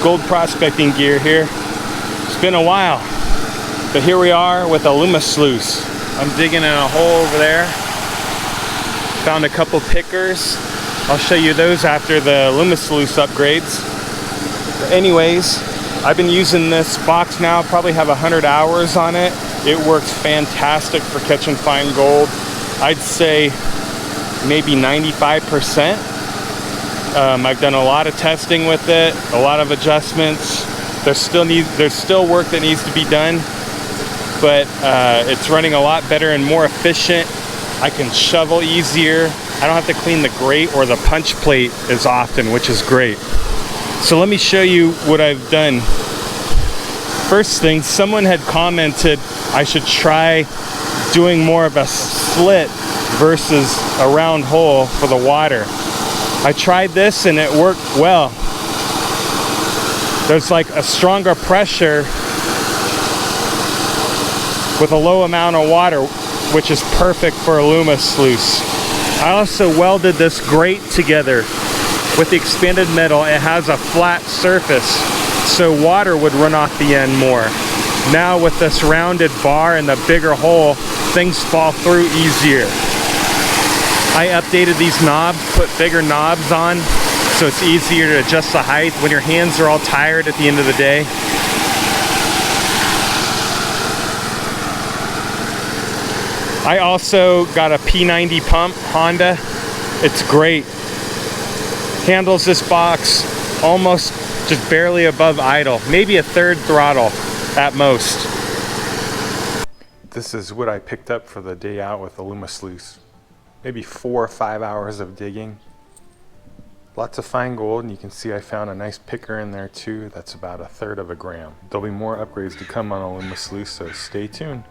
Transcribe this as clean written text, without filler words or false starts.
gold prospecting gear here. It's been a while, but here we are with Aluma-Sluice. I'm digging in a hole over there. Found a couple pickers. I'll show you those after the Aluma-Sluice upgrades. But anyways, I've been using this box now, probably have 100 hours on it. It works fantastic for catching fine gold. I'd say maybe 95%. I've done a lot of testing with it, a lot of adjustments. There's still work that needs to be done, but it's running a lot better and more efficient. I can shovel easier. I don't have to clean the grate or the punch plate as often, which is great. So let me show you what I've done. First thing, someone had commented I should try doing more of a slit versus a round hole for the water. I tried this and it worked well. There's like a stronger pressure with a low amount of water, which is perfect for Aluma-Sluice. I also welded this grate together with the expanded metal. It has a flat surface, so water would run off the end more. Now with this rounded bar and the bigger hole, things fall through easier. I updated these knobs, put bigger knobs on, so it's easier to adjust the height when your hands are all tired at the end of the day. I also got a P90 pump, Honda. It's great. Handles this box almost just barely above idle, maybe a third throttle at most. This is what I picked up for the day out with Aluma-Sluice. Maybe 4 or 5 hours of digging. Lots of fine gold, and you can see I found a nice picker in there too. That's about 1/3 of a gram. There'll be more upgrades to come on Aluma-Sluice, so stay tuned.